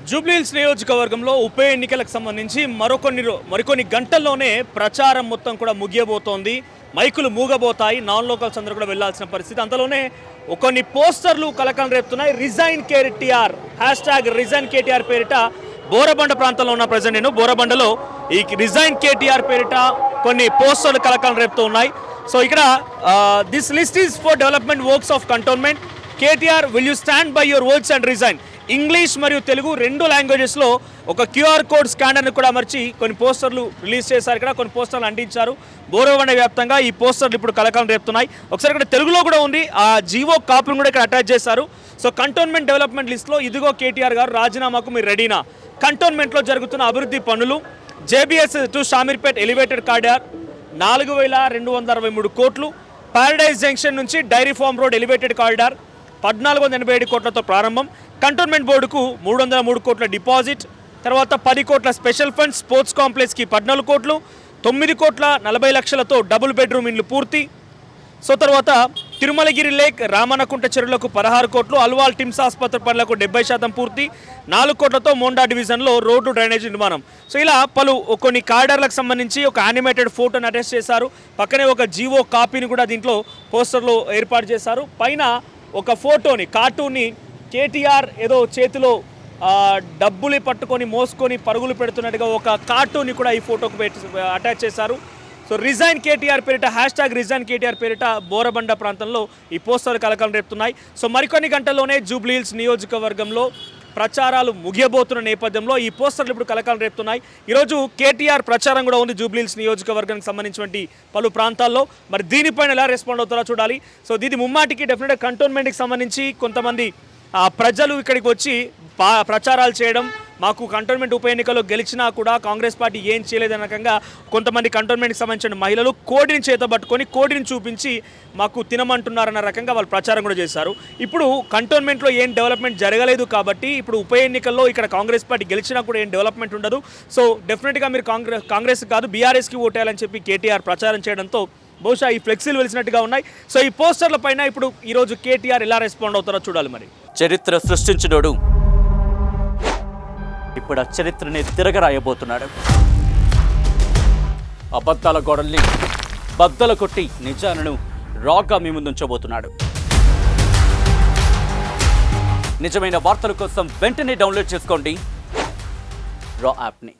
జూబ్లీహిల్స్ నియోజకవర్గంలో ఉప ఎన్నికలకు సంబంధించి మరికొన్ని గంటల్లోనే ప్రచారం మొత్తం కూడా ముగియబోతోంది. మైకులు మూగబోతాయి. నాన్ లోకల్స్ అందరూ కూడా వెళ్లాల్సిన పరిస్థితి. అంతలోనే కొన్ని పోస్టర్లు కలకలం రేపుతున్నాయి. రిజైన్ కేటీఆర్ #రిజైన్ కేటీఆర్ పేరిట బోరబండ ప్రాంతంలో ఉన్న ప్రజెంట్ నేను బోరబండలో ఈ రిజైన్ కేటీఆర్ పేరిట కొన్ని పోస్టర్లు కలకలం రేపుతూ ఉన్నాయి. సో ఇక్కడ this list is for development works of cantonment. KTR will you stand by your words and resign. English మరియు తెలుగు రెండు లాంగ్వేజెస్లో ఒక క్యూఆర్ కోడ్ స్కానర్ను కూడా అమర్చి కొన్ని పోస్టర్లు రిలీజ్ చేశారు. ఇక్కడ కొన్ని పోస్టర్లు అంటించారు. బోరబండ వ్యాప్తంగా ఈ పోస్టర్లు ఇప్పుడు కలకలం రేపుతున్నాయి. ఒకసారి ఇక్కడ తెలుగులో కూడా ఉంది. ఆ జీవో కాపీని కూడా ఇక్కడ అటాచ్ చేశారు. సో కంటోన్మెంట్ డెవలప్మెంట్ లిస్ట్లో ఇదిగో కేటీఆర్ గారు రాజీనామాకు మీరు రెడీనా? కంటోన్మెంట్లో జరుగుతున్న అభివృద్ధి పనులు, JBS to Shamirpet elevated corridor 4263 కోట్లు, పారడైజ్ జంక్షన్ నుంచి dairy farm road elevated corridor 1487 కోట్లతో ప్రారంభం, కంటోన్మెంట్ బోర్డుకు 303 కోట్ల డిపాజిట్, తర్వాత 10 కోట్ల స్పెషల్ ఫండ్, స్పోర్ట్స్ కాంప్లెక్స్కి 14 కోట్లు, 9 కోట్ల 40 లక్షలతో డబుల్ బెడ్రూమ్ ఇండ్లు పూర్తి. సో తర్వాత తిరుమలగిరి లేక్, రామన్నకుంట చెరువులకు 16 కోట్లు, అల్వాల్ టిమ్స్ ఆసుపత్రి పనులకు 70% పూర్తి, 4 కోట్లతో మోండా డివిజన్లో రోడ్డు డ్రైనేజ్ నిర్మాణం. సో ఇలా కొన్ని కారిడార్లకు సంబంధించి ఒక యానిమేటెడ్ ఫోటోని అటాచ్ చేశారు. పక్కనే ఒక జీవో కాపీని కూడా దీంట్లో పోస్టర్లో ఏర్పాటు చేశారు. పైన ఒక ఫోటోని కార్టూన్ని కేటీఆర్ ఏదో చేతిలో డబ్బులు పట్టుకొని మోసుకొని పరుగులు పెడుతున్నట్టుగా ఒక కార్టూన్ని కూడా ఈ ఫోటోకు అటాచ్ చేశారు. సో రిజైన్ కేటీఆర్ పేరిట #రిజైన్ కేటీఆర్ పేరిట బోరబండ ప్రాంతంలో ఈ పోస్టర్ కలకలం రేపుతున్నాయి. సో మరికొన్ని గంటల్లోనే జూబ్లీహిల్స్ నియోజకవర్గంలో ప్రచారాలు ముగియబోతున్న నేపథ్యంలో ఈ పోస్టర్లు ఇప్పుడు కలకలం రేపుతున్నాయి. ఈరోజు కేటీఆర్ ప్రచారం కూడా ఉంది జూబ్లీహిల్స్ నియోజకవర్గానికి సంబంధించినటువంటి పలు ప్రాంతాల్లో. మరి దీనిపైన ఎలా రెస్పాండ్ అవుతారో చూడాలి. సో దీని ముమ్మాటికి డెఫినెట్గా కంటోన్మెంట్కి సంబంధించి కొంతమంది ప్రజలు ఇక్కడికి వచ్చి ప్రచారాలు చేయడం, మాకు కంటోన్మెంట్ ఉప ఎన్నికల్లో గెలిచినా కూడా కాంగ్రెస్ పార్టీ ఏం చేయలేదన్న రకంగా కొంతమంది కంటోన్మెంట్కి సంబంధించిన మహిళలు కోడిని చేతబట్టుకొని కోడిని చూపించి మాకు తినమంటున్నారన్న రకంగా వాళ్ళు ప్రచారం కూడా చేశారు. ఇప్పుడు కంటోన్మెంట్లో ఏం డెవలప్మెంట్ జరగలేదు కాబట్టి ఇప్పుడు ఉప ఎన్నికల్లో ఇక్కడ కాంగ్రెస్ పార్టీ గెలిచినా కూడా ఏం డెవలప్మెంట్ ఉండదు. సో డెఫినెట్గా మీరు కాంగ్రెస్ కాదు బీఆర్ఎస్కి ఓటేయాలని చెప్పి కేటీఆర్ ప్రచారం చేయడంతో బహుశా ఈ ఫ్లెక్సీలు వెలిసినట్టుగా ఉన్నాయి. సో ఈ పోస్టర్ల పైన ఇప్పుడు ఈరోజు కేటీఆర్ ఎలా రెస్పాండ్ అవుతారో చూడాలి. మరి చరిత్ర సృష్టించినోడు ఇప్పుడు ఆ చరిత్రని తిరగరాయబోతున్నాడు. అబద్ధాల గోడల్ని బద్దల కొట్టి నిజాలను రాగా మీ ముందుంచబోతున్నాడు. నిజమైన వార్తల కోసం వెంటనే డౌన్లోడ్ చేసుకోండి రా యాప్ని.